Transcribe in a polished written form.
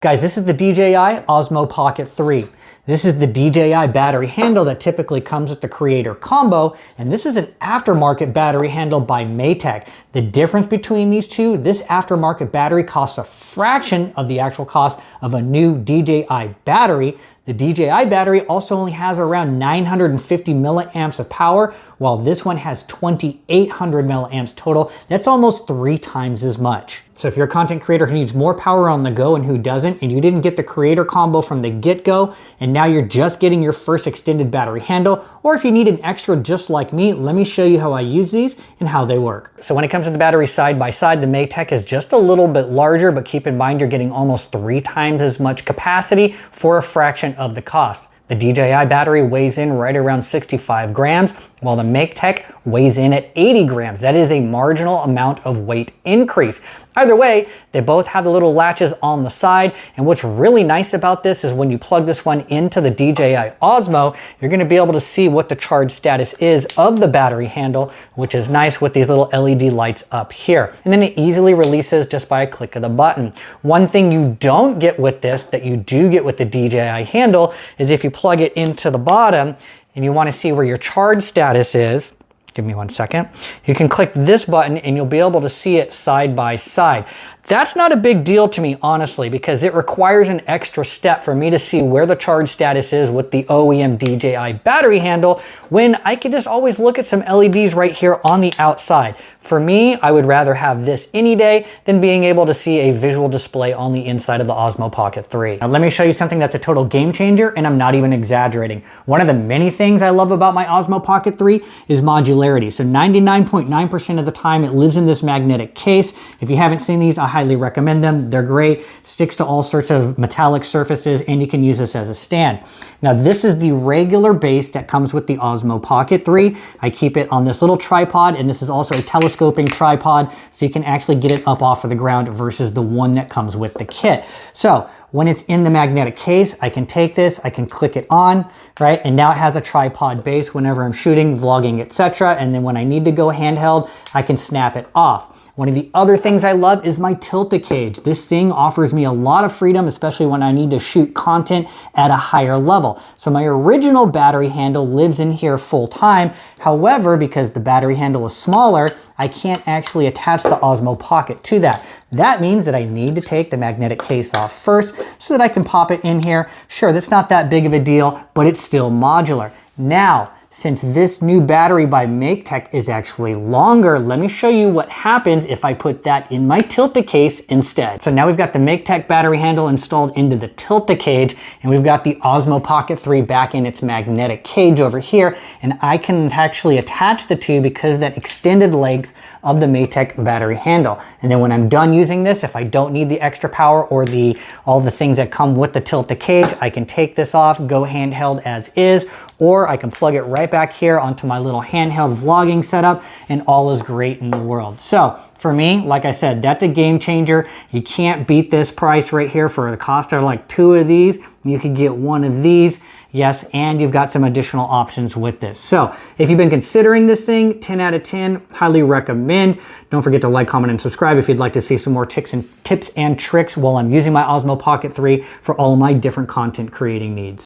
Guys, this is the DJI Osmo Pocket 3. This is the DJI battery handle that typically comes with the Creator Combo, and this is an aftermarket battery handle by Maectek. The difference between these two, this aftermarket battery costs a fraction of the actual cost of a new DJI battery. The DJI battery also only has around 950 milliamps of power, while this one has 2,800 milliamps total. That's almost 3 times as much. So if you're a content creator who needs more power on the go and who doesn't, and you didn't get the Creator Combo from the get-go, and now you're just getting your first extended battery handle, or if you need an extra just like me, let me show you how I use these and how they work. So when it comes to the battery side by side, the Maectek is just a little bit larger, but keep in mind you're getting almost 3 times as much capacity for a fraction of the cost. The DJI battery weighs in right around 65 grams, while the Maectek weighs in at 80 grams. That is a marginal amount of weight increase. Either way, they both have the little latches on the side, and what's really nice about this is when you plug this one into the DJI Osmo, you're going to be able to see what the charge status is of the battery handle, which is nice with these little LED lights up here. And then it easily releases just by a click of the button. One thing you don't get with this that you do get with the DJI handle is if you plug it into the bottom and you want to see where your charge status is, give me 1 second, you can click this button and you'll be able to see it side by side. That's not a big deal to me, honestly, because it requires an extra step for me to see where the charge status is with the OEM DJI battery handle when I could just always look at some LEDs right here on the outside. For me, I would rather have this any day than being able to see a visual display on the inside of the Osmo Pocket 3. Now let me show you something that's a total game changer, and I'm not even exaggerating. One of the many things I love about my Osmo Pocket 3 is modularity. So 99.9% of the time it lives in this magnetic case. If you haven't seen these, I highly recommend them. They're great, sticks to all sorts of metallic surfaces, and you can use this as a stand. Now this is the regular base that comes with the Osmo Pocket 3. I keep it on this little tripod, and this is also a telescoping tripod, so you can actually get it up off of the ground versus the one that comes with the kit. So when it's in the magnetic case, I can take this, I can click it on, right? And now it has a tripod base whenever I'm shooting, vlogging, etc. And then when I need to go handheld, I can snap it off. One of the other things I love is my tilt-a-cage. This thing offers me a lot of freedom, especially when I need to shoot content at a higher level. So my original battery handle lives in here full time. However, because the battery handle is smaller, I can't actually attach the Osmo Pocket to that. That means that I need to take the magnetic case off first so that I can pop it in here. Sure, that's not that big of a deal, but it's still modular. Now, since this new battery by Maectek is actually longer, let me show you what happens if I put that in my tilt-a-case instead. So now we've got the Maectek battery handle installed into the tilt-a-cage, and we've got the Osmo Pocket 3 back in its magnetic cage over here, and I can actually attach the two because of that extended length of the Maectek battery handle. And then when I'm done using this, if I don't need the extra power or all the things that come with the tilt-a-cage, I can take this off, go handheld as is, or I can plug it right back here onto my little handheld vlogging setup, and all is great in the world. So for me, like I said, that's a game changer. You can't beat this price right here for the cost of like 2 of these. You could get 1 of these. Yes, and you've got some additional options with this. So if you've been considering this thing, 10 out of 10, highly recommend. Don't forget to like, comment, and subscribe if you'd like to see some more tips and tricks while I'm using my Osmo Pocket 3 for all of my different content creating needs.